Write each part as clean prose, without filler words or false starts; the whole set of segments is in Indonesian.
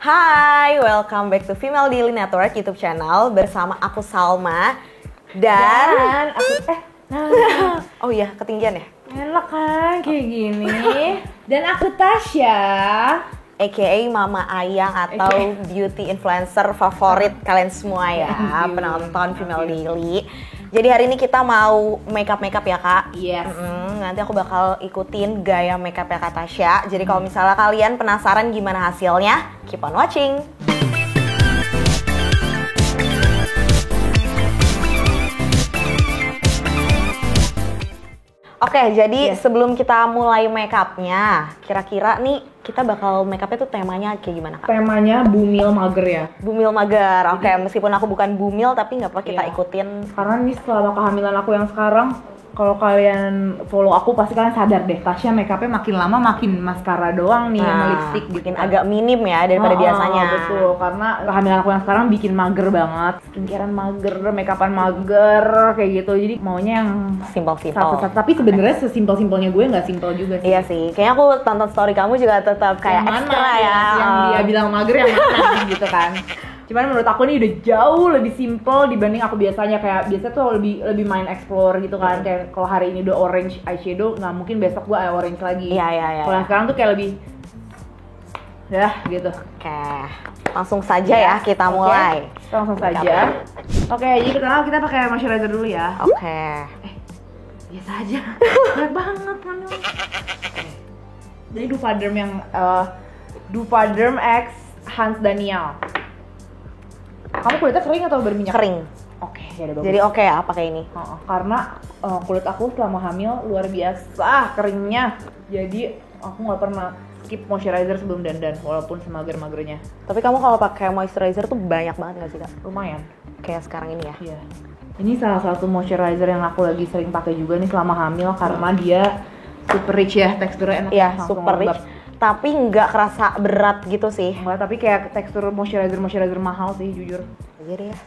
Hai, welcome back to Female Daily Network YouTube channel bersama aku Salma dan oh iya, ketinggian ya? Enak kan kayak gini. Dan aku Tasya, aka Mama Ayang atau beauty influencer favorit kalian semua ya, penonton Female Daily. Jadi hari ini kita mau makeup ya kak. Yes. Nanti aku bakal ikutin gaya makeup ya kak Tasya. Jadi kalau misalnya kalian penasaran gimana hasilnya, keep on watching. Oke, jadi sebelum kita mulai makeupnya, kira-kira nih kita bakal makeupnya tuh temanya kayak gimana kak? temanya bumil mager ya. Bumil mager, oke. Meskipun aku bukan bumil, tapi nggak apa kita ikutin. Karena nih selama kehamilan aku yang sekarang, kalau kalian follow aku pasti kalian sadar deh, Tasya makeupnya makin lama makin maskara doang nih, sama lipstick bikin agak minim ya daripada biasanya. Betul, karena kehamilan aku yang sekarang bikin mager banget, skincarean mager, makeupan mager kayak gitu. Jadi maunya yang Simpel-simpel. satu-satu. Tapi sebenarnya sesimpel-simpelnya gue nggak simpel juga sih. Iya sih, kayaknya aku tonton story kamu juga tetap kayak yang ekstra mana, ya. Yang dia bilang mager yang mana gitu kan. Cuman menurut aku ini udah jauh lebih simple dibanding aku biasanya. Kayak biasa tuh lebih main explore gitu kan. Kayak kalau hari ini udah orange eyeshadow, nggak mungkin besok gua orange lagi. Iya. Kalau yang sekarang tuh kayak lebih gitu. Oke, langsung saja ya kita mulai. Langsung saja. Oke, jadi pertama kita pakai moisturizer dulu ya. Oke. Biasa aja. Banyak banget kan. Jadi Duvaderm yang Duvaderm X Hans Daniel. Kamu kulitnya kering atau berminyak? Kering. Oke, ya udah bagus. Jadi oke ya pakai ini. Karena kulit aku selama hamil luar biasa keringnya. Jadi aku nggak pernah skip moisturizer sebelum dandan, walaupun semager-magernya. Tapi kamu kalau pakai moisturizer tuh banyak banget nggak sih kak? Lumayan. Kayak sekarang ini ya? Iya. Ini salah satu moisturizer yang aku lagi sering pakai juga nih selama hamil karena dia super rich ya, teksturnya enak. Iya, super rich. Tapi nggak kerasa berat gitu sih. Enggak, tapi kayak tekstur moisturizer mahal sih jujur. Jadi ya.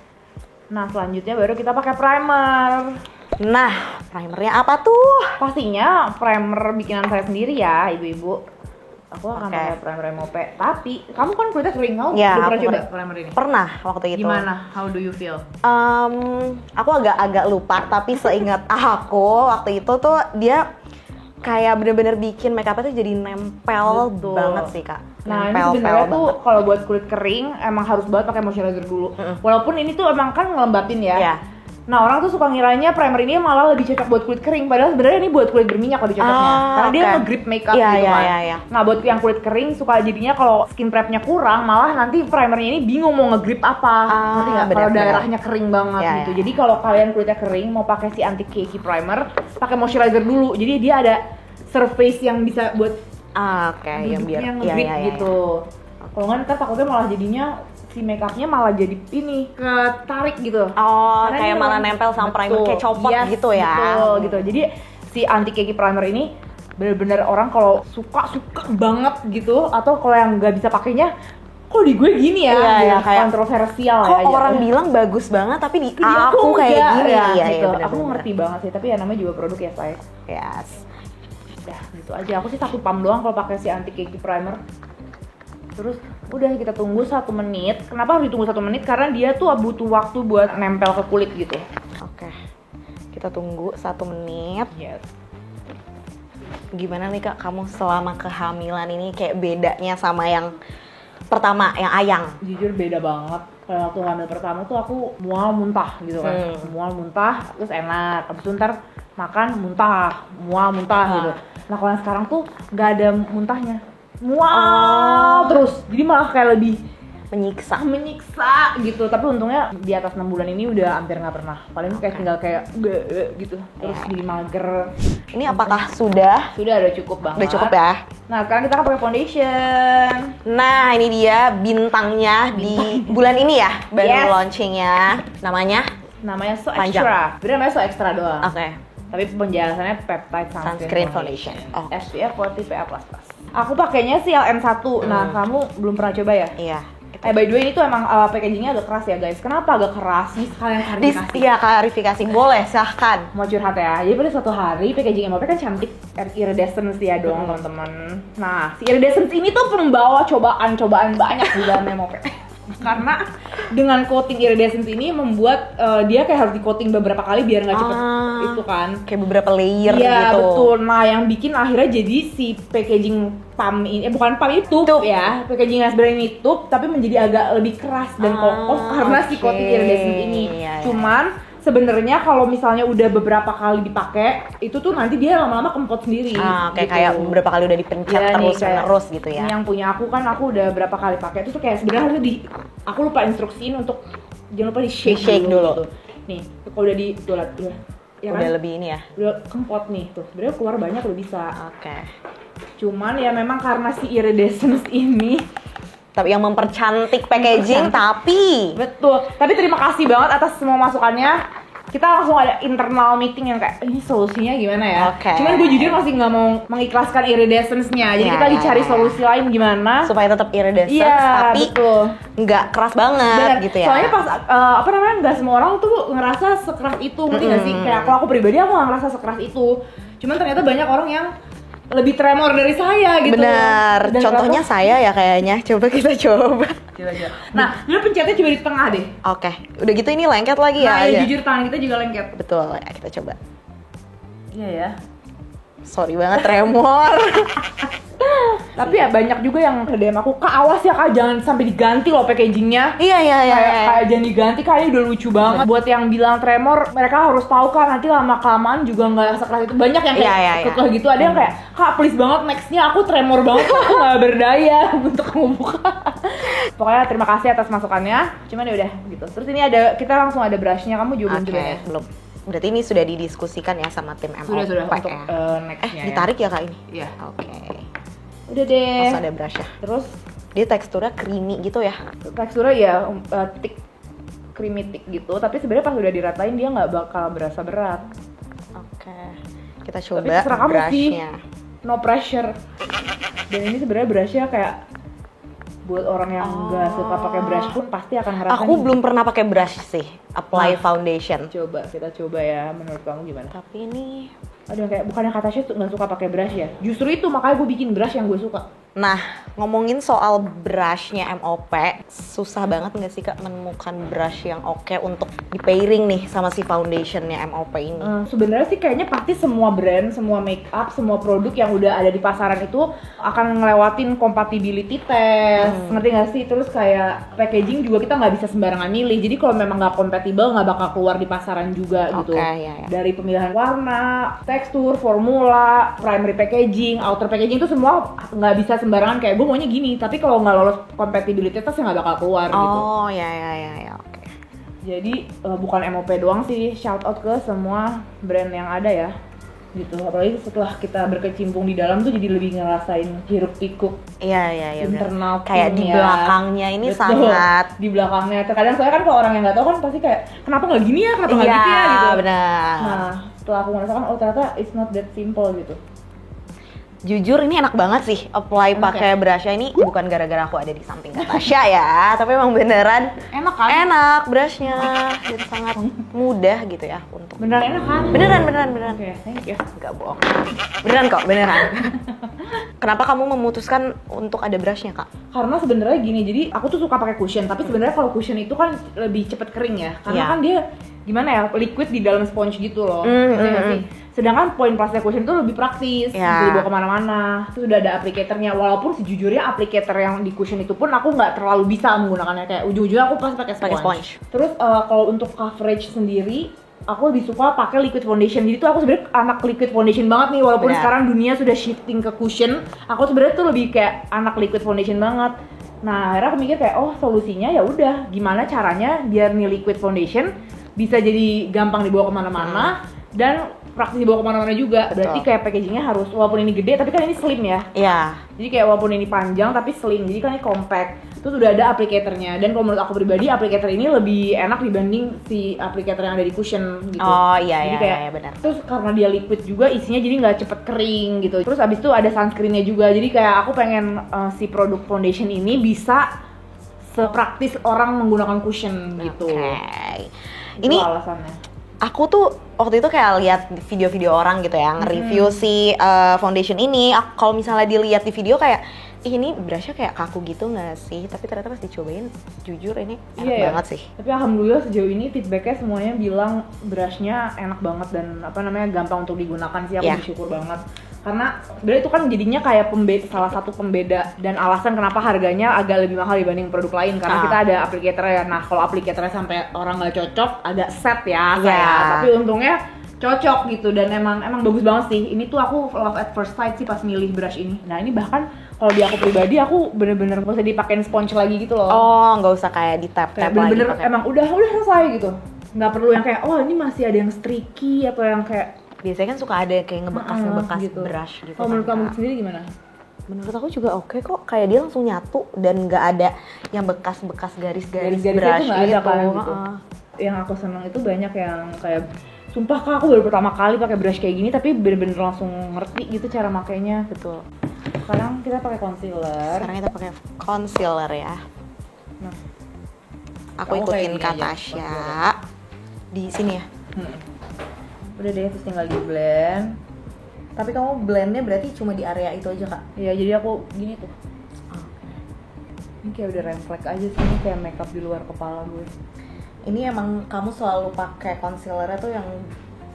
Nah, selanjutnya baru kita pakai primer. Nah, primernya apa tuh? Pastinya primer bikinan saya sendiri ya, ibu-ibu. Aku akan pakai primer MOP. Tapi kamu kan kulitnya kering, kamu ya, udah pernah coba primer ini? Pernah waktu itu. Gimana? How do you feel? Aku agak lupa, tapi seingat aku waktu itu tuh dia kayak bener-bener bikin makeupnya tuh jadi nempel. Betul. Banget sih kak. Nah ini sebenarnya tuh kalau buat kulit kering emang harus banget pakai moisturizer dulu. Walaupun ini tuh emang kan ngelembapin ya. Yeah. Nah orang tuh suka ngiranya primer ini malah lebih cocok buat kulit kering, padahal sebenarnya ini buat kulit berminyak lebih cocoknya. Karena dia nge-grip makeup gitu kan. Nah buat yang kulit kering suka jadinya kalau skin prepnya kurang, malah nanti primernya ini bingung mau nge-grip apa. Ngerti nggak? Kalau daerahnya kering banget gitu. Jadi kalau kalian kulitnya kering mau pakai si anti cakey primer, pakai moisturizer dulu. Jadi dia ada surface yang bisa buat yang biar nge-grip gitu. Kalau nggak takutnya malah jadinya si makeupnya malah jadi ini ketarik gitu. Karena kayak malah nempel sama primer kayak copot gitu ya. Betul gitu. Jadi si anti cakey primer ini bener-bener orang kalau suka banget gitu, atau kalau yang nggak bisa pakainya kok di gue gini ya, kayak kontroversial ya. Kok orang bilang bagus banget tapi di aku kayak gini ya, gitu. Bener-bener. Aku ngerti banget sih, tapi ya namanya juga produk ya saya. Yes. Udah gitu aja. Aku sih 1 pump doang kalau pakai si anti cakey primer. Terus udah kita tunggu 1 menit. Kenapa harus ditunggu 1 menit? Karena dia tuh butuh waktu buat nempel ke kulit gitu. Oke. Kita tunggu 1 menit. Yes. Gimana nih kak, kamu selama kehamilan ini kayak bedanya sama yang pertama, yang Ayang? Jujur beda banget. Kalau waktu hamil pertama tuh aku mual muntah gitu kan. Mual muntah, terus enak. Habis itu ntar makan muntah, mual muntah gitu. Nah kalau yang sekarang tuh nggak ada muntahnya. Mual terus, jadi malah kayak lebih menyiksa gitu. Tapi untungnya di atas 6 bulan ini udah hampir nggak pernah. Paling kayak tinggal kayak gitu, terus jadi mager. Ini apakah sudah cukup banget? Udah cukup ya. Nah sekarang kita akan pakai foundation. Nah ini dia bintangnya di bulan ini ya, baru launchingnya. Namanya So Extra. Bener namanya So Extra doang. Oke. Tapi penjelasannya Peptide Sunscreen Foundation. SPF 40 PA++. Aku pakainya sih LN1. Nah, kamu belum pernah coba ya? Iya. By the way ini tuh emang packagingnya agak keras ya guys. Kenapa agak keras? Nih kalian klarifikasi. Iya klarifikasi, boleh silahkan. Mau curhat ya. Jadi pada suatu hari packaging MOP kan cantik, iridescence ya dong teman-teman. Nah si iridescence ini tuh pembawa cobaan banyak di dalam MOP. Karena dengan coating iridescence ini membuat dia kayak harus di coating beberapa kali biar nggak cepet itu kan. Kayak beberapa layer gitu. Iya betul. Nah yang bikin akhirnya jadi si packaging pump ini, bukan pump itu ya, packaging yang sebenarnya ini tube tapi menjadi agak lebih keras dan kokoh karena si coating iridescence ini. Cuman sebenarnya kalau misalnya udah beberapa kali dipakai itu tuh nanti dia lama-lama kempot sendiri. Kayak beberapa kali udah dipencet terus gitu ya. Yang punya aku kan aku udah berapa kali pakai itu tuh kayak sebenarnya harusnya aku lupa instruksiin untuk jangan lupa di shake dulu. Gitu. Nih kalau udah di ya udah kan? Lebih ini ya. Udah kempot nih tuh. Sebenarnya keluar banyak udah bisa. Cuman ya memang karena si iridescence ini tapi yang mempercantik packaging tapi betul. Tapi terima kasih banget atas semua masukannya. Kita langsung ada internal meeting yang kayak ini solusinya gimana ya. Cuman gue jujur masih nggak mau mengikhlaskan iridescence-nya. Jadi kita dicari solusi lain gimana supaya tetap iridescence tapi nggak keras banget gitu ya. Soalnya pas nggak semua orang tuh ngerasa sekeras itu, ngerti nggak sih? Kayak kalau aku pribadi aku nggak ngerasa sekeras itu. Cuman ternyata banyak orang yang lebih tremor dari saya gitu. Benar. Contohnya saya ya kayaknya. Coba kita coba. Nah, dulu pencetnya coba di tengah deh. Udah gitu ini lengket lagi ya. Nah, jujur tangan kita juga lengket. Betul. Ya, kita coba. Iya ya. Sorry banget tremor. Tapi ya banyak juga yang DM aku, Kak awas ya Kak jangan sampai diganti loh packagingnya. Iya. Kayak jangan diganti, Kak ini udah lucu banget. Buat yang bilang tremor, mereka harus tahu Kak nanti lama-kelamaan juga nggak sekeras itu. Banyak yang kayak kekeh gitu, ada yang kayak Kak please banget nextnya aku tremor banget, aku nggak berdaya untuk membuka. Pokoknya terima kasih atas masukannya. Cuman ya udah gitu. Terus ini kita langsung ada brushnya, kamu juga belum ya? Belum. Berarti ini sudah didiskusikan ya sama tim MOP. Sudah untuk nextnya. Ditarik ya Kak ini? Iya. Udah deh. Langsung ada brushnya. Terus dia teksturnya creamy gitu ya? Teksturnya ya thick, creamy thick gitu. Tapi sebenarnya pas udah diratain dia nggak bakal berasa berat. Kita coba brushnya. No pressure. Dan ini sebenarnya brushnya kayak buat orang yang nggak suka pakai brush pun pasti akan ngerasain. Aku belum pernah pakai brush sih. Apply foundation. Kita coba ya. Menurut kamu gimana? Tapi ini ada kayak bukannya kata Tasya nggak suka pakai brush ya? Justru itu makanya gue bikin brush yang gue suka. Nah, ngomongin soal brushnya MOP, susah banget nggak sih Kak menemukan brush yang oke untuk di pairing nih sama si foundationnya MOP ini? Sebenarnya sih kayaknya pasti semua brand, semua make up, semua produk yang udah ada di pasaran itu akan ngelewatin compatibility test, ngerti nggak sih? Terus kayak packaging juga kita nggak bisa sembarangan milih. Jadi kalau memang nggak compatible nggak bakal keluar di pasaran juga gitu. Dari pemilihan warna, tekstur, formula, primary packaging, outer packaging itu semua nggak bisa sembarangan kayak gue maunya gini, tapi kalau nggak lolos compatibility test ya nggak bakal keluar gitu. Oke. Jadi bukan MOP doang sih, shout out ke semua brand yang ada ya gitu. Apalagi setelah kita berkecimpung di dalam tuh jadi lebih ngerasain hiruk pikuk internal kayak di belakangnya ini. Betul. Sangat di belakangnya. Terkadang soalnya kan kalau orang yang nggak tahu kan pasti kayak kenapa nggak gini ya, kenapa nggak gitu ya gitu. Benar. Nah setelah aku merasakan ternyata it's not that simple gitu. Jujur ini enak banget sih apply pakai brushnya ini, bukan gara-gara aku ada di samping Kak Tasya ya, tapi emang beneran enak kan? Enak brushnya, jadi sangat mudah gitu ya untuk. Beneran enak kan? Beneran. Oke, thank you. Gak bohong. Beneran kok, beneran. Kenapa kamu memutuskan untuk ada brushnya Kak? Karena sebenarnya gini, jadi aku tuh suka pakai cushion, tapi sebenarnya kalau cushion itu kan lebih cepet kering ya, karena kan dia gimana ya, liquid di dalam sponge gitu loh. Sedangkan point plastic cushion itu lebih praktis, bisa dibawa kemana-mana. Itu udah ada applicatornya, walaupun sejujurnya applicator yang di cushion itu pun aku nggak terlalu bisa menggunakannya, kayak ujung-ujungnya aku pasti pakai sponge. Terus kalau untuk coverage sendiri, aku lebih suka pakai liquid foundation. Jadi tuh aku sebenarnya anak liquid foundation banget nih, walaupun sekarang dunia sudah shifting ke cushion. Aku sebenarnya tuh lebih kayak anak liquid foundation banget. Nah, akhirnya aku mikir kayak solusinya ya udah gimana caranya biar nih liquid foundation bisa jadi gampang dibawa kemana-mana dan praktis dibawa kemana-mana juga. Berarti kayak packagingnya harus, walaupun ini gede tapi kan ini slim ya. Jadi kayak walaupun ini panjang tapi slim, jadi kan ini compact. Terus udah ada applicatornya, dan kalau menurut aku pribadi applicator ini lebih enak dibanding si applicator yang ada di cushion gitu. Jadi kayak, benar. Terus karena dia liquid juga, isinya jadi nggak cepet kering gitu. Terus abis itu ada sunscreennya juga, jadi kayak aku pengen si produk foundation ini bisa sepraktis orang menggunakan cushion gitu. Ini alasannya. Aku tuh waktu itu kayak lihat video-video orang gitu ya, nge-review si foundation ini. Kalau misalnya dilihat di video kayak ini brushnya kayak kaku gitu nggak sih? Tapi ternyata pas dicobain, jujur ini enak banget sih. Tapi alhamdulillah sejauh ini feedbacknya semuanya bilang brushnya enak banget dan gampang untuk digunakan sih. Aku bersyukur banget. Karena sebenarnya itu kan jadinya kayak salah satu pembeda dan alasan kenapa harganya agak lebih mahal dibanding produk lain karena kita ada applicator-nya. Nah kalau applicator-nya sampai orang nggak cocok agak set ya saya. Tapi untungnya cocok gitu dan emang bagus banget sih. Ini tuh aku love at first sight sih pas milih brush ini. Nah ini bahkan kalau di aku pribadi aku bener-bener nggak usah dipakein sponge lagi gitu loh. Oh nggak usah kayak di tap lagi. Bener-bener emang udah selesai gitu. Nggak perlu yang kayak ini masih ada yang streaky atau yang kayak biasanya kan suka ada kayak ngebekas gitu. Brush gitu. Kalau menurut kamu sendiri gimana? Menurut aku juga oke kok, kayak dia langsung nyatu dan nggak ada yang bekas-bekas garis-garis brush itu nggak ada kan gitu. Yang aku seneng itu banyak yang kayak sumpah Kak, aku baru pertama kali pakai brush kayak gini tapi bener-bener langsung ngerti gitu cara makainya. Betul. Sekarang kita pakai concealer. Ya. Nah, aku ikutin Kak Tasya di sini ya. Udah deh, terus tinggal di blend. Tapi kamu blendnya berarti cuma di area itu aja Kak? Iya, jadi aku gini tuh. Ini kayak udah reflect aja sih, ini kayak makeup di luar kepala gue. Ini emang kamu selalu pakai concealernya tuh yang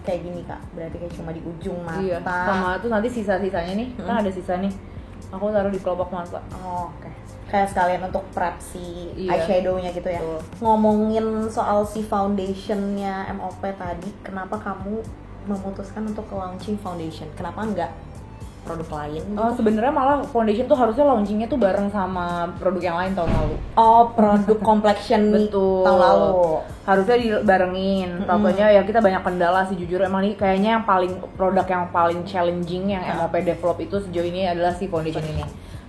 kayak gini Kak? Berarti kayak cuma di ujung mata. Iya, sama tuh nanti sisa-sisanya nih, kan ada sisa nih. Aku taruh di kelopak mata. Oke. Kayak sekalian untuk prep si eyeshadow-nya gitu ya. Ngomongin soal si foundation-nya MOP tadi, kenapa kamu memutuskan untuk launching foundation? Kenapa enggak produk lain gitu? Sebenarnya malah foundation tuh harusnya launchingnya tuh bareng sama produk yang lain tahun lalu. Produk complexion tahun lalu. Harusnya dibarengin. Tentunya ya kita banyak kendala sih jujur. Emang ini kayaknya produk yang paling challenging yang MOP develop itu sejauh ini adalah si foundation ini.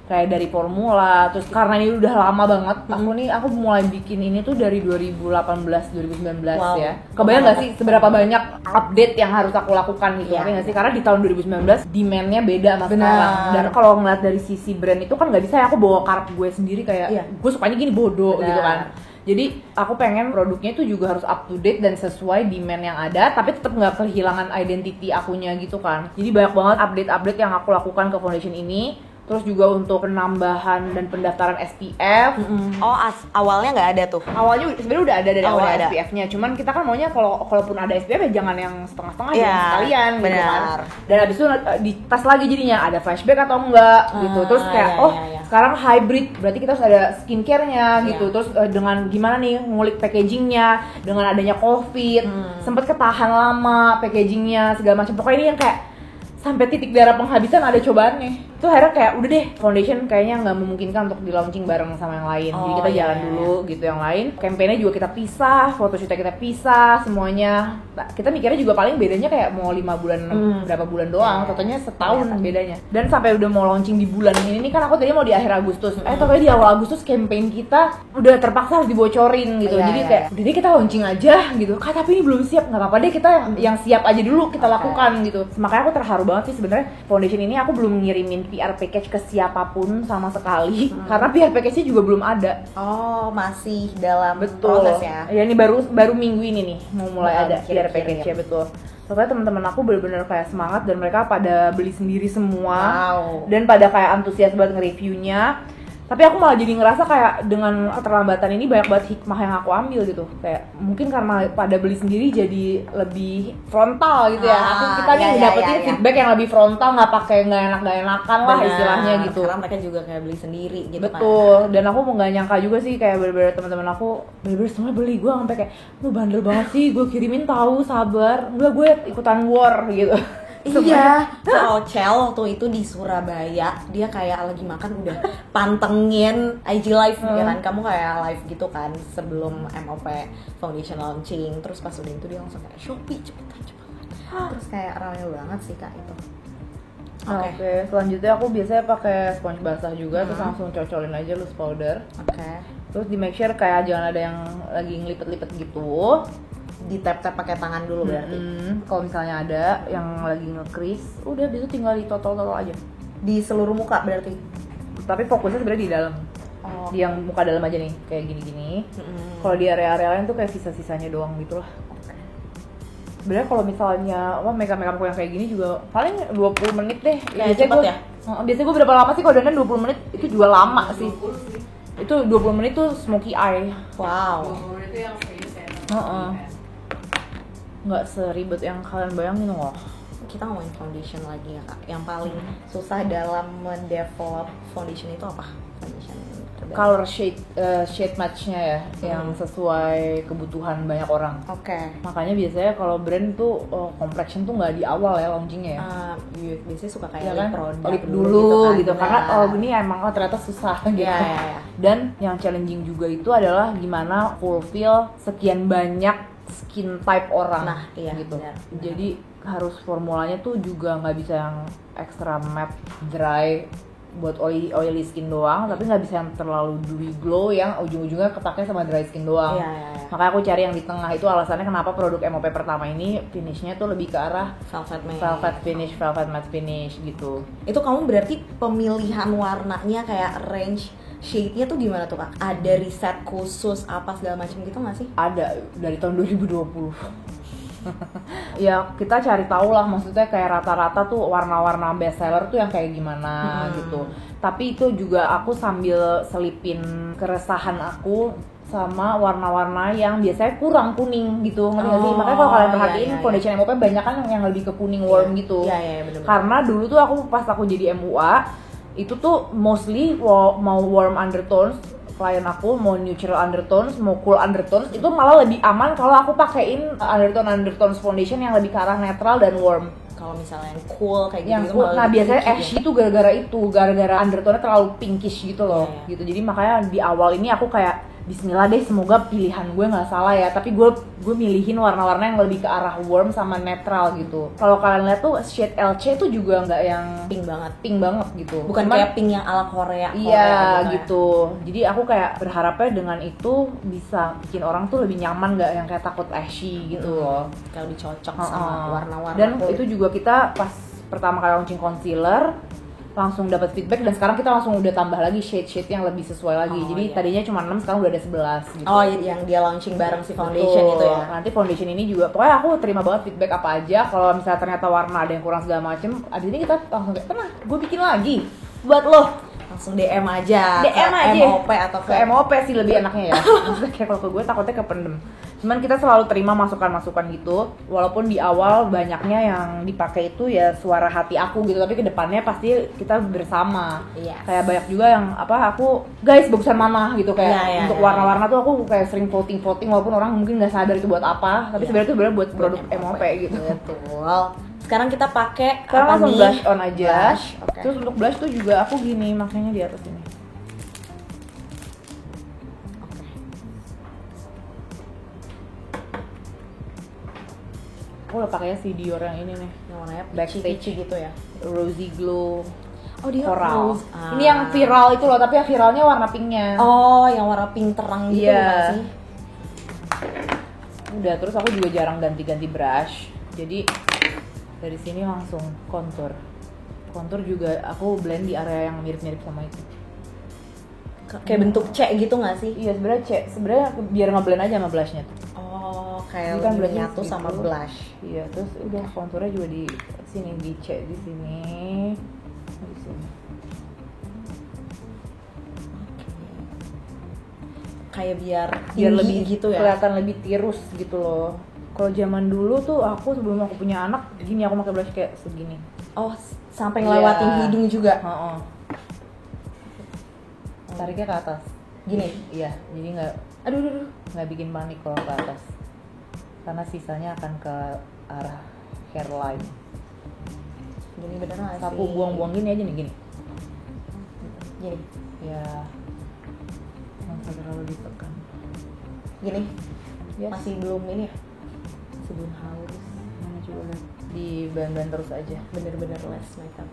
Kayak dari formula, terus karena ini udah lama banget, aku mulai bikin ini tuh dari 2018-2019 ya. Kebayang gak sih seberapa banyak update yang harus aku lakukan gitu, nggak sih? Karena di tahun 2019 demand-nya beda sama sekarang. Dan kalau ngeliat dari sisi brand itu kan nggak bisa ya aku bawa karakter gue sendiri kayak gue sukanya gini bodoh gitu kan. Jadi aku pengen produknya itu juga harus up to date dan sesuai demand yang ada, tapi tetap nggak kehilangan identity akunya gitu kan. Jadi banyak banget update-update yang aku lakukan ke foundation ini. Terus juga untuk penambahan dan pendaftaran SPF. Awalnya nggak ada tuh? Awalnya sebenarnya udah ada dari awal SPF-nya. Cuman kita kan maunya kalaupun ada SPF ya jangan yang setengah-setengah, jangan sekalian gitu kan. Dan abis itu dites lagi jadinya ada flashback atau enggak gitu. Terus kayak sekarang hybrid, berarti kita harus ada skincare-nya gitu. Terus dengan gimana nih ngulik packaging-nya dengan adanya COVID, sempet ketahan lama packaging-nya segala macam. Pokoknya ini yang kayak sampai titik darah penghabisan ada cobaannya. Itu akhirnya kayak udah deh, foundation kayaknya nggak memungkinkan untuk di launching bareng sama yang lain. Jadi kita jalan dulu gitu yang lain. Campaign-nya juga kita pisah, photoshoot-nya kita pisah, semuanya. Nah, kita mikirnya juga paling bedanya kayak mau 5 bulan, berapa bulan doang. Totalnya setahun bedanya. Dan sampai udah mau launching di bulan ini kan aku tadi mau di akhir Agustus. Tapi di awal Agustus campaign kita udah terpaksa harus dibocorin gitu. Jadi kayak udah deh kita launching aja gitu. Tapi ini belum siap, nggak apa-apa deh kita yang siap aja dulu kita lakukan gitu. Makanya aku terharu banget sih sebenarnya foundation ini aku belum ngirimin PR package ke siapapun sama sekali karena PR package-nya juga belum ada. Masih dalam proses ya. Ya ini baru minggu ini nih mau mulai ada PR package-nya, betul. Pokoknya teman-teman aku benar-benar kayak semangat dan mereka pada beli sendiri semua. Dan pada kayak antusias banget nge-reviewnya. Tapi aku malah jadi ngerasa kayak dengan keterlambatan ini banyak banget hikmah yang aku ambil gitu. Kayak mungkin karena pada beli sendiri jadi lebih frontal gitu ya. Kita nih dapetin feedback yang lebih frontal, nggak enakan lah istilahnya gitu. Karena mereka juga kayak beli sendiri gitu. Betul. Dan aku mau nggak nyangka juga sih kayak bener-bener teman-teman aku bener-bener semua beli. Gue sampai kayak lu bandel banget sih, gue kirimin tahu sabar. Enggak, gue ikutan war gitu. Iya, Cel waktu itu di Surabaya, dia kayak lagi makan udah pantengin IG live ya kan, kamu kayak live gitu kan sebelum MOP Foundation launching, terus pas udah itu dia langsung kayak Shopee cepetan, terus kayak ramai banget sih Kak itu. Oke, selanjutnya aku biasanya pakai sponge basah juga, terus langsung cocolin aja loose powder. Terus di make sure kayak jangan ada yang lagi ngelipet-lipet gitu. Di tap-tap pakai tangan dulu berarti. Kalau misalnya ada yang lagi nge-crease, udah itu tinggal ditotol-totol aja. Di seluruh muka berarti. Tapi fokusnya sebenarnya di dalam. Oh, yang muka dalam aja nih, kayak gini-gini. Kalau di area-area lain tuh kayak sisa-sisanya doang gitu lah. Sebenarnya kalau misalnya makeup aku yang kayak gini juga paling 20 menit deh. Biasanya gue biasanya gue berapa lama sih kalau dandan 20 menit itu juga lama sih. Itu 20 menit tuh smoky eye. Wow. 20 menit itu yang serius ya. Nggak seribet yang kalian bayangin loh. Kita ngomongin foundation lagi ya kak. Yang paling susah dalam mendevelop foundation itu apa? Foundation color shade match-nya ya, yang sesuai kebutuhan banyak orang. Oke. Makanya biasanya kalau brand tuh complexion tuh nggak di awal ya launchingnya ya. Biasanya suka kayak ya kan? produk lip dulu gitu kan. Karena gini emang ternyata susah gitu. Ya. Dan yang challenging juga itu adalah gimana fulfill sekian banyak skin type orang. Nah, iya, gitu. benar. Jadi harus formulanya tuh juga nggak bisa yang extra matte dry buat oily skin doang, tapi nggak bisa yang terlalu dewy glow yang ujung-ujungnya kepake sama dry skin doang. Iya. Makanya aku cari yang di tengah, itu alasannya kenapa produk MOP pertama ini finishnya tuh lebih ke arah velvet matte finish gitu. Itu kamu berarti pemilihan warnanya kayak range shade-nya tuh gimana tuh kak? Ada riset khusus apa segala macam gitu nggak sih? Ada dari tahun 2020. Ya kita cari tahu lah, maksudnya kayak rata-rata tuh warna-warna best seller tuh yang kayak gimana gitu. Tapi itu juga aku sambil selipin keresahan aku sama warna-warna yang biasanya kurang kuning gitu, ngerti gak sih? Makanya kalau kalian perhatiin foundation MOP banyak kan yang lebih ke kuning warm gitu. Bener-bener. Karena dulu tuh pas aku jadi MUA itu tuh mostly mau warm undertones, klien aku mau neutral undertones, mau cool undertones, itu malah lebih aman kalau aku pakein undertones foundation yang lebih ke arah netral dan warm. Kalau misalnya yang cool kayak yang gitu, cool, nah biasanya ashy tuh gara-gara undertone-nya terlalu pinkish gitu loh. Gitu. Jadi makanya di awal ini aku kayak bismillah deh, semoga pilihan gue nggak salah ya, tapi gue milihin warna-warna yang lebih ke arah warm sama netral gitu. Kalau kalian lihat tuh shade LC tuh juga nggak yang pink banget gitu, bukan kayak pink yang ala Korea gitu. Jadi aku kayak berharapnya dengan itu bisa bikin orang tuh lebih nyaman, nggak yang kayak takut ashy gitu loh, kayak lebih cocok sama warna-warna. Dan itu juga kita pas pertama kali launching concealer langsung dapat feedback, dan sekarang kita langsung udah tambah lagi shade-shade yang lebih sesuai lagi. Jadi tadinya cuma 6, sekarang udah ada 11 gitu. Yang dia launching bareng si foundation. Betul. Itu ya. Nanti foundation ini juga pokoknya aku terima banget feedback apa aja. Kalau misalnya ternyata warna ada yang kurang segala macem, abis ini kita langsung kayak tenang, gue bikin lagi buat lo. Langsung DM aja MOP atau ke MOP sih lebih enaknya ya. Maksudnya kayak kalau ke gue takutnya kependem. Cuman kita selalu terima masukan-masukan gitu, walaupun di awal banyaknya yang dipakai itu ya suara hati aku gitu, tapi kedepannya pasti kita bersama. Kayak banyak juga yang aku guys bagusan mana gitu, kayak untuk warna-warna tuh aku kayak sering voting walaupun orang mungkin nggak sadar itu buat apa, tapi sebenarnya itu sebenarnya buat produk MOP gitu. Betul. Sekarang kita pakai langsung blush on aja. Okay. Terus untuk blush tuh juga aku gini, makanya di atas ini. Aku udah pakainya si Dior yang ini nih, yang warnanya backstage gitu ya, rosy glow. Dia coral. Ini yang viral itu loh, tapi yang viralnya warna pinknya. Yang warna pink terang gitu kan sih. Udah, terus aku juga jarang ganti-ganti brush. Jadi dari sini langsung contour. Contour juga aku blend di area yang mirip-mirip sama itu. Kayak bentuk C gitu nggak sih? Iya, sebenarnya C. Sebenarnya biar ngeblend aja sama blushnya tuh. Kayak kan nyatu sama blush. Iya, terus udah konturnya juga di sini, di C di sini. Di sini. Kayak biar lebih gitu ya. Kelihatan lebih tirus gitu loh. Kalau zaman dulu tuh aku sebelum aku punya anak gini, aku pakai blush kayak segini. Sampai ngelewatin hidung juga. Tariknya ke atas. Gini. Iya, jadi nggak bikin panik kalau ke atas. Karena sisanya akan ke arah hairline. Gini bener nggak sih? Sapu buang-buang gini aja nih, gini. Ya, nggak usah terlalu ditekan. Gini? Masih belum ini ya? Masih belum halus. Mana coba lihat. Di band-band terus aja. Bener-bener less makeup.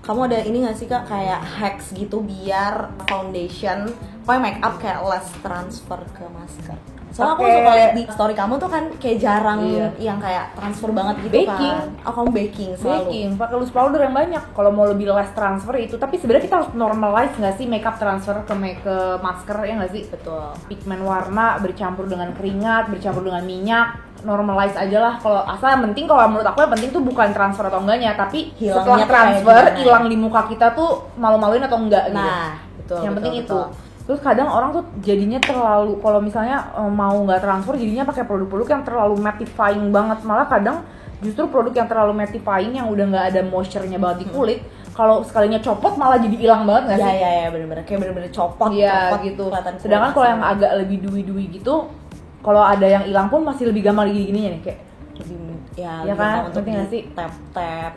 Kamu ada ini nggak sih kak, kayak hacks gitu biar foundation, makeup kayak less transfer ke masker? Soalnya aku suka lihat di story kamu tuh kan kayak jarang yang kayak transfer banget gitu baking. kan. Oh, kamu baking selalu. Baking, pakai loose powder yang banyak. Kalau mau lebih less transfer itu, tapi sebenarnya kita harus normalize nggak sih makeup transfer ke masker ya nggak sih? Betul. Pigmen warna bercampur dengan keringat, bercampur dengan minyak, normalize aja lah. Kalau asal yang penting, kalau menurut aku yang penting tuh bukan transfer atau enggaknya, tapi hilangnya setelah transfer hilang di muka kita tuh malu-maluin atau enggak gitu. Nah, betul. Yang penting betul. itu. Terus kadang orang tuh jadinya terlalu, kalau misalnya mau nggak transfer jadinya pakai produk-produk yang terlalu mattifying banget. Malah kadang justru produk yang terlalu mattifying yang udah nggak ada moisture-nya banget di kulit, kalau sekalinya copot malah jadi hilang banget nggak sih? Iya bener-bener kayak bener-bener copot gitu. Sedangkan kalau yang agak lebih dewy-dewy gitu, kalau ada yang hilang pun masih lebih gampang gini-gininya nih kayak lebih ya kan, untuk ngerti nggak sih? Tap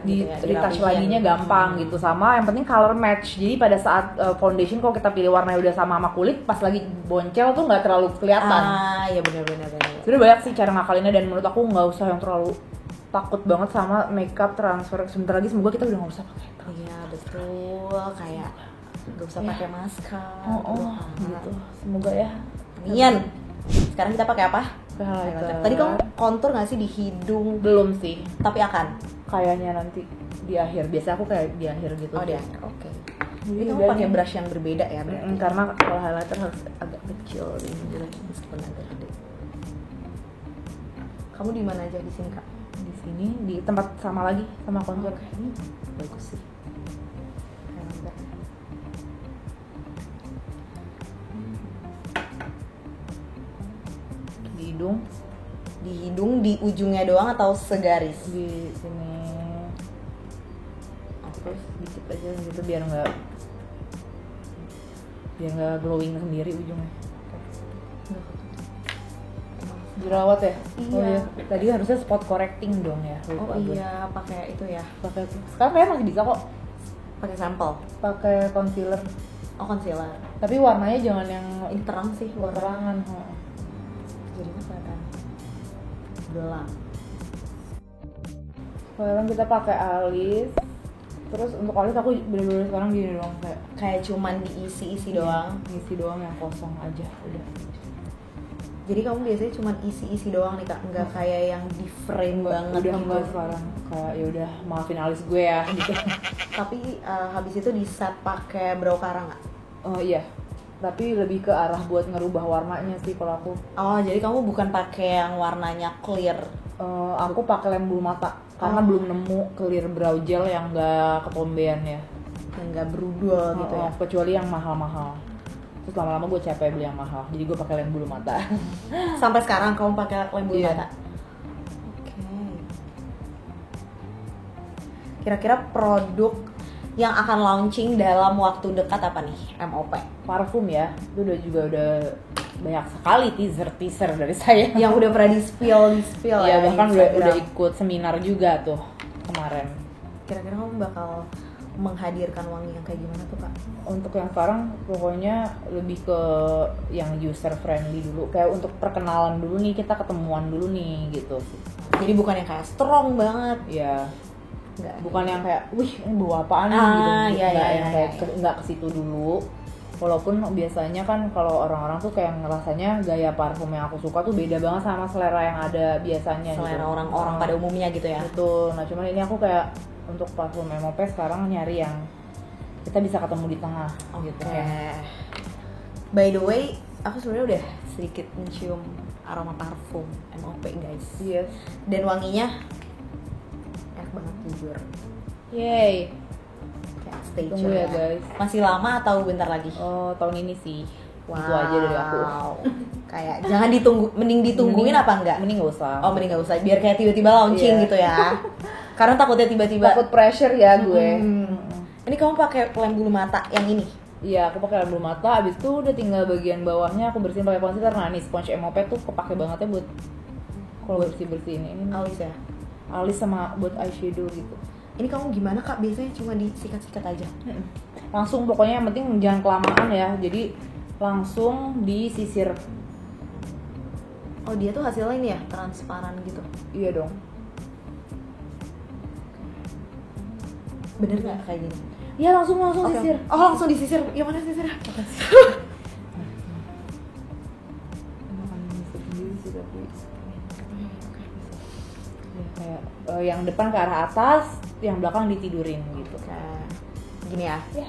Di gitu ya, retouch laginya gampang gitu. Sama yang penting color match. Jadi pada saat foundation kalau kita pilih warnanya udah sama kulit, pas lagi boncel tuh nggak terlalu kelihatan. Iya benar. Sebenarnya banyak sih cara ngakalinnya, dan menurut aku nggak usah yang terlalu takut banget sama makeup transfer. Sebentar lagi semoga kita udah nggak usah pakai. Iya betul, kayak nggak usah pakai masker. Gitu. Semoga ya. Amin. Sekarang kita pakai apa? Highlighter. Tadi kamu kontur nggak sih di hidung? Belum sih. Tapi akan? Kayaknya nanti di akhir. Biasa aku kayak di akhir gitu. Oh di akhir, oke. Jadi Ini kamu pakai brush yang berbeda ya berarti? Karena kalau highlighter harus agak kecil ini meskipun agak gede. Kamu di mana aja di sini kak? Di sini di tempat sama lagi sama kontur. Ini bagus sih. Di hidung di ujungnya doang atau segaris? Di sini terus dikit aja gitu biar nggak glowing sendiri ujungnya. Jerawat ya? Iya. Oh iya. Tadi harusnya spot correcting dong ya. Lupa iya pakai itu ya. Pakai sekarang kayak masih bisa kok. Pakai sampel. Pakai concealer. Oh concealer. Tapi warnanya jangan yang ini terang sih. Terangan. Jadi kelihatan gelap. Sekarang kita pakai alis. Terus untuk alis aku bener-bener sekarang gini doang kayak cuman diisi-isi doang. Isi doang yang kosong aja udah. Jadi kamu biasanya cuma isi-isi doang nih kak, nggak kayak yang di frame banget udah gitu. Enggak sekarang, kayak ya udah maafin alis gue ya gitu. Tapi habis itu di set pakai brow cara nggak? Oh iya, tapi lebih ke arah buat ngerubah warnanya sih kalau aku. Oh jadi kamu bukan pakai yang warnanya clear? Aku pakai lem bulu mata karena belum nemu clear brow gel yang nggak ketombean ya, yang nggak berudul gitu ya. Kecuali yang mahal-mahal. Terus lama-lama gue capek beli yang mahal, jadi gue pakai lem bulu mata. Sampai sekarang kamu pakai lem bulu mata? Oke. Kira-kira produk yang akan launching dalam waktu dekat apa nih MOP? Parfum ya, itu udah banyak sekali teaser dari saya. Yang udah pernah di spill ya. Bahkan udah ikut seminar juga tuh kemarin. Kira-kira kamu bakal menghadirkan wangi yang kayak gimana tuh kak? Untuk yang sekarang pokoknya lebih ke yang user friendly dulu, kayak untuk perkenalan dulu nih, kita ketemuan dulu nih gitu. Jadi bukan yang kayak strong banget ya, bukan yang kayak wih ini bau apaan gitu, nggak ke situ dulu. Walaupun biasanya kan kalau orang-orang tuh kayak ngerasanya gaya parfum yang aku suka tuh beda banget sama selera yang ada biasanya. Selera gitu. Orang-orang pada umumnya gitu ya. Betul. Nah cuman ini aku kayak untuk parfum MOP sekarang nyari yang kita bisa ketemu di tengah. Gitu ya. By the way, aku sebenarnya udah sedikit mencium aroma parfum MOP guys. Yes. Dan wanginya enak banget jujur. Yay. Stay tunggu ya guys. Masih lama atau bentar lagi? Oh tahun ini sih. Wow. Itu aja dari aku. Kayak jangan ditunggu, mending ditungguin apa enggak? Mending gak usah. Oh mending gak usah, biar kayak tiba-tiba launching gitu ya. Karena takutnya tiba-tiba. Takut pressure ya gue. Ini kamu pakai lem bulu mata yang ini? Iya, aku pakai lem bulu mata. Abis itu udah tinggal bagian bawahnya aku bersihin pakai concealer. Nah nih sponge MOP tuh kepake banget ya buat kalau bersih-bersihin ini. Alis ya? Alis sama buat eyeshadow gitu. Ini kamu gimana kak? Biasanya cuma disikat-sikat aja? Langsung pokoknya yang penting jangan kelamaan ya. Jadi langsung disisir. Oh dia tuh hasilnya ini ya? Transparan gitu? Iya dong. Bener nggak kayak gini? Iya langsung sisir. Oh langsung disisir. Yang mana sisirnya? Ya, kayak yang depan ke arah atas, yang belakang ditidurin gitu. Gini ya. Ya.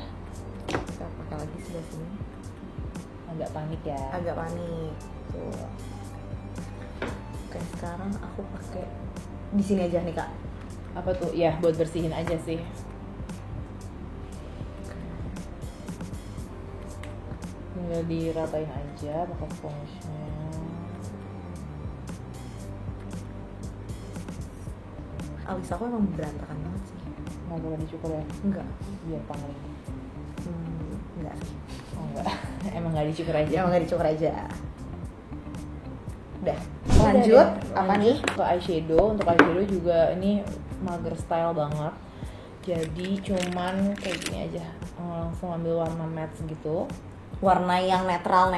Kita pakai lagi sebelah sini. Agak panik ya. Agak panik. Tuh. Oke, sekarang aku pakai di sini aja nih Kak. Apa tuh? Ya, buat bersihin aja sih. Tinggal diratain aja pakai sponsnya. Alis aku emang berantakan banget sih. Nggak boleh dicukur ya? Enggak. Biar pangling. Enggak sih. Oh enggak. Emang nggak dicukur aja? Emang nggak dicukur aja. Udah. Lanjut. Apa nih? Ke eyeshadow. Untuk eyeshadow juga ini mager style banget. Jadi cuman kayak gini aja. Langsung ambil warna matte gitu. Warna yang netral.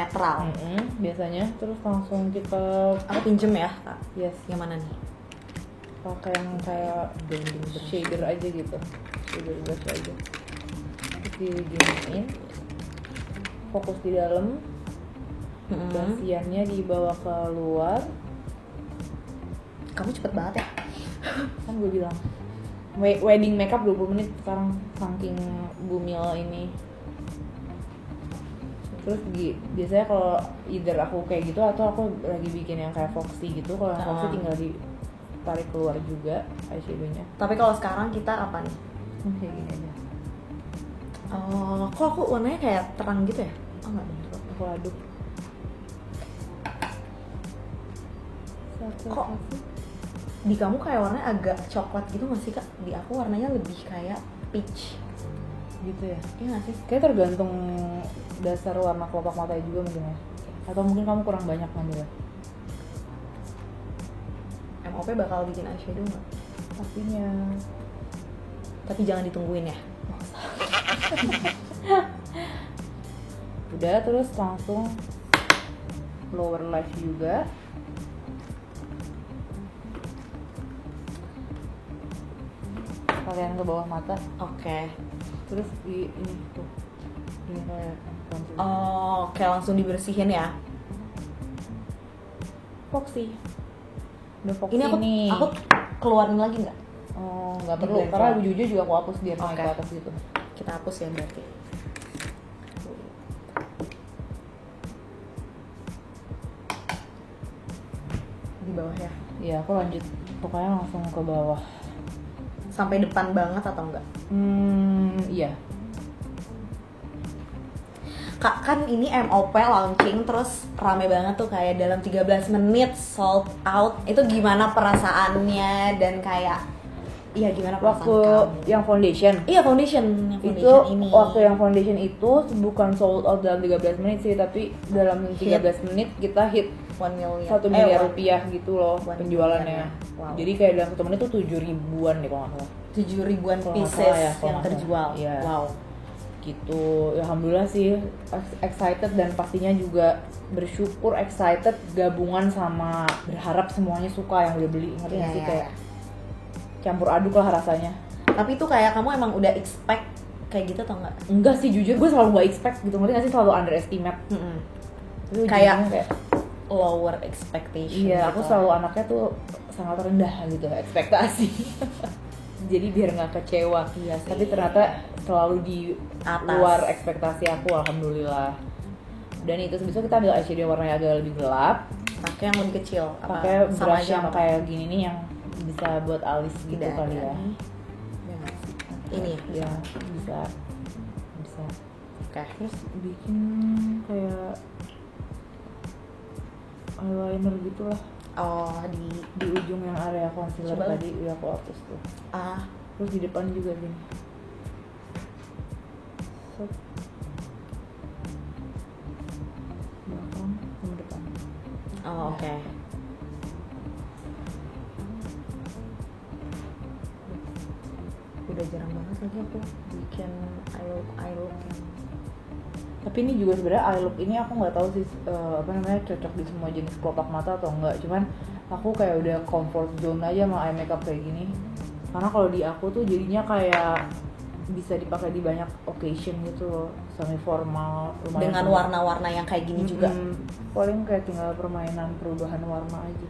Biasanya. Terus langsung kita. Aku pinjem ya Kak. Yes. Yang mana nih? Pakai yang kayak blending shader aja gitu, shader brush aja. Terus diginiin, fokus di dalam, basiannya dibawa ke luar. Kamu cepet banget ya. Kan gue bilang wedding makeup 20 menit sekarang saking bumil ini. Terus biasanya kalau either aku kayak gitu atau aku lagi bikin yang kayak foxy gitu. Kalau yang foxy tinggal tarik keluar juga eyeshadownya. Tapi kalau sekarang kita apa nih? Kayak gini aja. Oh, kok aku warnanya kayak terang gitu ya? Oh enggak bener. Aku aduk. Kok di kamu kayak warnanya agak coklat gitu nggak sih Kak? Di aku warnanya lebih kayak peach gitu ya? Iya nggak sih? Kayak tergantung dasar warna kelopak matanya juga mungkin ya. Atau mungkin kamu kurang banyak ngambilnya. MOP bakal bikin eyeshadow nggak? Pastinya. Tapi jangan ditungguin ya. Udah, terus langsung lower lash juga. Kalian ke bawah mata. Oke. Terus di ini tuh. Ini kayak concealer. Oh, kayak langsung dibersihin ya. Foxy. Udah foxy Ini nih. aku keluarin lagi nggak? Oh, nggak Di perlu. blend Karena doang. jujur juga aku hapus biar naik Oke. ke atas gitu. Kita hapus ya berarti. Di bawah ya. Iya, aku lanjut. Pokoknya langsung ke bawah. Sampai depan banget atau enggak? Iya. Kak, kan ini MOP launching terus rame banget tuh kayak dalam 13 menit sold out. Itu gimana perasaannya dan kayak iya gimana perasaan Waktu kamu? yang foundation. Iya foundation Itu ini. waktu yang foundation itu bukan sold out dalam 13 menit sih, tapi dalam 13 menit kita hit 1 million. 1 miliar rupiah gitu loh 1 penjualannya. miliar. Wow. Jadi kayak dalam 1 menit tuh 7 ribuan deh kalau nggak salah. 7 ribuan Kalau nggak pieces salah ya, kalau yang nggak salah. terjual. Iya. Wow. Gitu. Ya, alhamdulillah sih excited dan pastinya juga bersyukur excited gabungan sama berharap semuanya suka yang udah beli. Ngerti nggak sih kayak campur aduk lah rasanya. Tapi itu kayak kamu emang udah expect kayak gitu atau enggak? Enggak sih, jujur gue selalu gak expect gitu, ngerti gak sih, selalu underestimate. Itu Kayak kayak lower expectation. iya, gitu. aku selalu anaknya tuh sangat rendah gitu ekspektasi. Jadi biar nggak kecewa. Iya sih. Tapi ternyata selalu di Atas. luar ekspektasi aku, alhamdulillah. Dan itu sebisa kita ambil eyeshadow warnanya agak lebih gelap. Pakai yang lebih kecil. Apa Pakai sama brush aja yang apa? kayak gini nih yang bisa buat alis gitu Tidak kali ada ya. nih. Ya nggak sih? Ini ya. Ya bisa. Oke. Terus bikin kayak eyeliner gitu lah Oh di ujung yang area concealer Coba. tadi udah aku hapus tuh. ah Terus di depan juga gini. Set. Belakang sama depan. oh oke. Udah jarang banget lagi aku bikin eye look yang Tapi ini juga sebenarnya eye look ini aku nggak tahu sih apa namanya cocok di semua jenis kelopak mata atau enggak. Cuman aku kayak udah comfort zone aja sama eye makeup kayak gini. Karena kalau di aku tuh jadinya kayak bisa dipakai di banyak occasion gitu loh, semi formal dengan warna-warna yang kayak gini juga. Paling kayak tinggal permainan perubahan warna aja.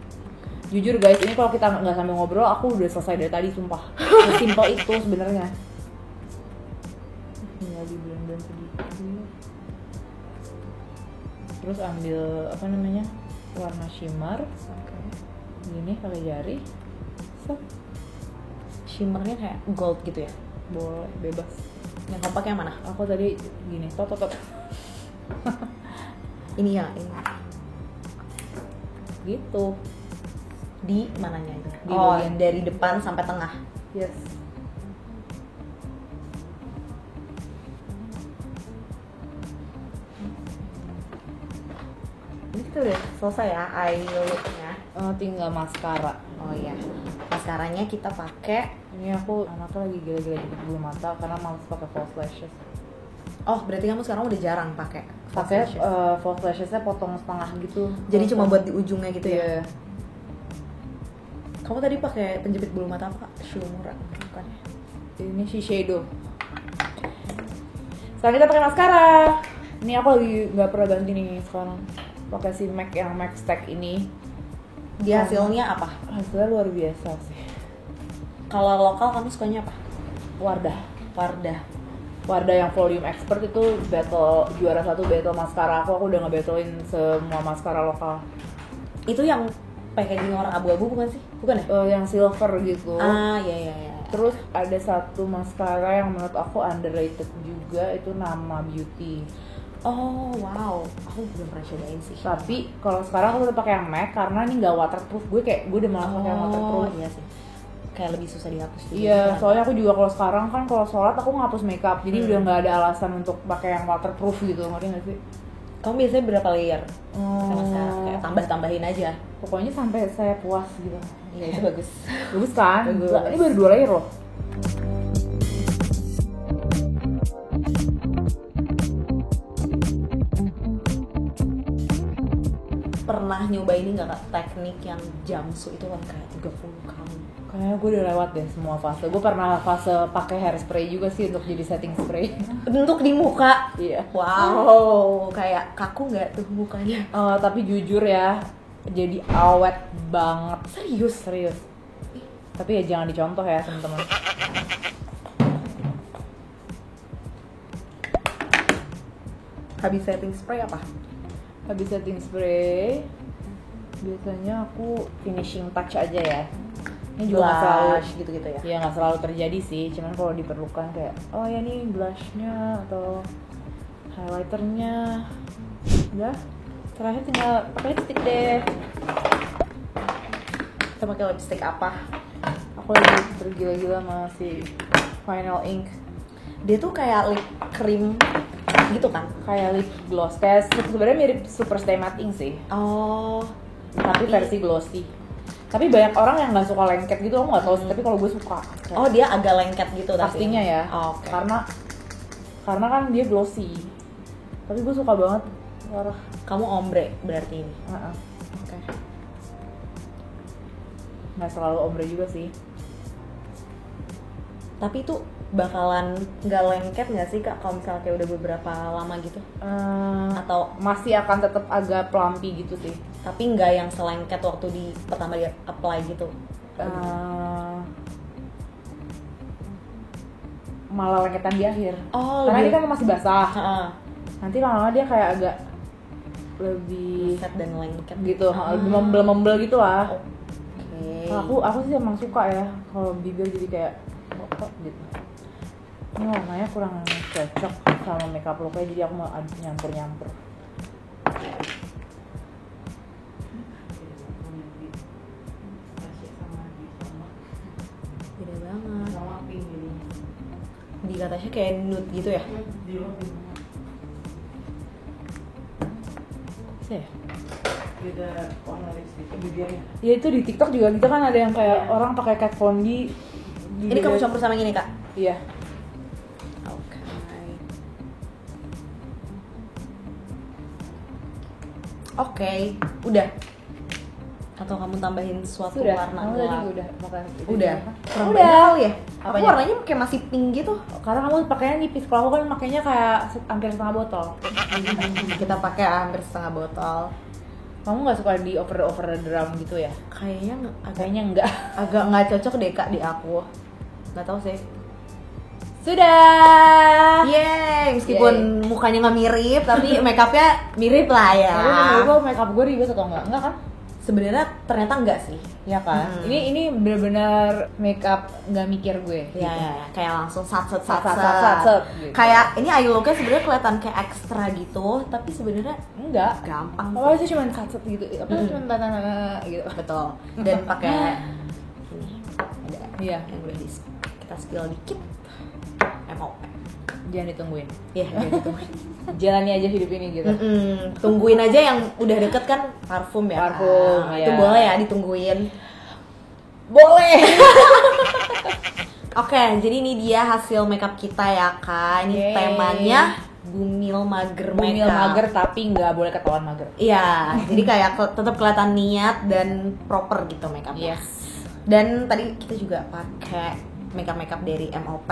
Jujur guys, ini kalau kita nggak sambil ngobrol aku udah selesai dari tadi sumpah. Sesimpel itu sebenarnya. Tinggal di blend sedikit. Terus ambil apa namanya, warna shimmer. Gini pakai jari. Shimmernya kayak gold gitu ya? Boleh, bebas. Yang kamu pakai yang mana? Aku tadi gini, tot. Ini ya, ini. Gitu. Di mananya itu? Di Oh, bagian dari depan sampai tengah. Yes. Ini kita udah selesai ya eye look-nya. Tinggal maskara. Oh iya. Maskaranya kita pakai. Ini aku anaknya lagi gila-gila jepit bulu mata karena males pakai false lashes. Oh, berarti kamu sekarang udah jarang pakai false lashes. False lashesnya potong setengah gitu. Jadi cuma buat di ujungnya gitu ya? Iya. Kamu tadi pakai penjepit bulu mata apa? Shumura, bukan ya? Ini Shiseido. Sekarang kita pakai maskara. Ini aku lagi nggak pernah ganti nih sekarang. Pakai si MAC yang MAC Stack ini. Dia hasilnya apa? Hasilnya luar biasa sih. Kalau lokal kamu sukanya apa? Wardah. Wardah yang volume expert itu battle juara 1 battle maskara aku udah nge-battlein semua maskara lokal. Itu yang packaging warna abu-abu bukan sih? Bukan ya? Yang silver gitu. Iya. Terus ada satu maskara yang menurut aku underrated juga, itu Nama Beauty. Oh wow, aku belum pernah cobain sih. Tapi kalau sekarang aku tetap pakai yang MAC karena ini nggak waterproof. Gue udah malas pakai yang waterproof. Iya sih. Kayak lebih susah dihapus juga. Iya, soalnya aku juga kalau sekarang kan kalau sholat aku ngapus makeup, jadi udah nggak ada alasan untuk pakai yang waterproof gitu, ngerti nggak sih? Kamu biasanya berapa layer? Sama sekarang kayak tambah-tambahin aja. Pokoknya sampai saya puas gitu. Iya itu bagus. Bagus kan? Bagus. Ini baru 2 layer loh. Pernah nyoba ini nggak kak, teknik yang jamsu itu kan kayak 30 kali? Kayaknya gue udah lewat deh semua fase. Gue pernah fase pakai hairspray juga sih untuk jadi setting spray. Untuk di muka? Iya. Wow, kayak kaku nggak tuh mukanya? Tapi jujur ya, jadi awet banget. Serius. Tapi ya jangan dicontoh ya teman-teman. Habis setting spray apa? Habis setting spray, biasanya aku finishing touch aja ya. Ini juga nggak selalu gitu-gitu ya? Ya nggak selalu terjadi sih, cuman kalau diperlukan kayak oh ya nih blushnya atau highlighternya. Udah, terakhir tinggal pakai lipstick deh. Kita pakai lipstick apa? Aku lagi bergila-gila sama si Final Ink. Dia tuh kayak lip cream gitu kan? Kayak lip gloss, kayak sebenarnya mirip Superstay Matte Ink sih. Oh, Tapi versi glossy. Tapi banyak orang yang nggak suka lengket gitu, aku nggak tahu. Tapi kalau gue suka. Oh dia agak lengket gitu tapi? Pastinya ya. Oh, okay. Karena kan dia glossy. Tapi gue suka banget. Parah. Kamu ombre berarti ini? Oke. Nggak selalu ombre juga sih. Tapi itu bakalan nggak lengket nggak sih kak kalau misalnya kayak udah beberapa lama gitu? Atau masih akan tetap agak plumpy gitu sih. Tapi nggak yang selengket waktu di pertama dia apply gitu? Malah lengketan di akhir. Oh, karena ini kan masih basah. Nanti lama-lama dia kayak agak lebih set dan lengket gitu, lebih membel gitu lah. Okay. Aku sih emang suka ya kalau bibir jadi kayak kok gitu. Ini warnanya kurang cocok sama makeup looknya, jadi aku mau nyampur-nyampur. Beda banget. Di katanya kayak nude gitu ya? Bisa ya? Beda warna lipstick bibirnya. Ya itu di TikTok juga gitu kan, ada yang kayak orang pakai Kat Von D. Ini kamu campur sama gini kak? Iya. Oke, udah. Atau atau kamu tambahin suatu Sudah, warna kamu gelap? tadi udah pakai itu. Udah. Kurang Udah. banyak kali ya? Aku Apanya? warnanya kayak masih pink gitu. Karena kamu pakainya nipis, kalau aku kan makainya kayak hampir setengah botol. Kita pakai hampir setengah botol. Kamu nggak suka di over drum gitu ya? Kayaknya enggak. agak nggak cocok deh Kak di aku. Nggak tahu sih. Sudah. Yeay, meskipun mukanya nggak mirip, tapi makeupnya mirip lah ya. Tapi menurut lo makeup gue ribet atau enggak? Enggak kan? Sebenarnya ternyata enggak sih. Ya kan? Ini benar-benar makeup nggak mikir gue. Ya, ya, ya, kayak langsung satset gitu. Kayak ini eye looknya sebenarnya kelihatan kayak ekstra gitu, tapi sebenarnya Enggak. gampang Apa sih. sih cuma satset gitu? Apa cuma tanah gitu? Betul. Dan pakai ini ada Iya. yang udah kita spill dikit. MOP. Jangan ditungguin. Iya, udah ditungguin. Jalani aja hidup ini gitu. Tungguin aja yang udah deket kan parfum ya. Parfum, Kak. iya. Itu boleh ya ditungguin. Boleh. Oke, jadi ini dia hasil makeup kita ya Kak. Ini Yeay. temanya Bumil Mager Bumil Makeup. mager tapi nggak boleh ketahuan mager. Iya, jadi kayak tetap kelihatan niat dan proper gitu makeupnya. Yes. Dan tadi kita juga pakai makeup dari MOP,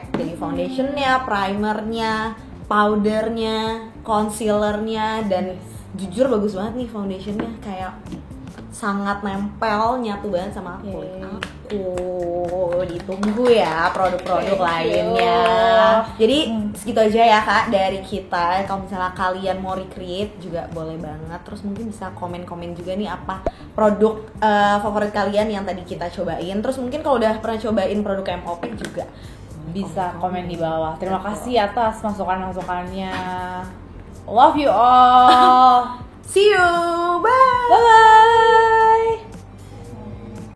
dari foundationnya, primernya, powdernya, concealernya, dan jujur bagus banget nih foundationnya, kayak sangat nempel, nyatu banget sama kulit aku. Ditunggu ya produk-produk lainnya. Jadi segitu aja ya Kak dari kita. Kalau misalnya kalian mau recreate juga boleh banget. Terus mungkin bisa komen-komen juga nih apa produk favorit kalian yang tadi kita cobain. Terus mungkin kalau udah pernah cobain produk MOP juga Bisa komen di bawah. Terima kasih atas masukan-masukannya. Love you all. See you, bye. Bye bye.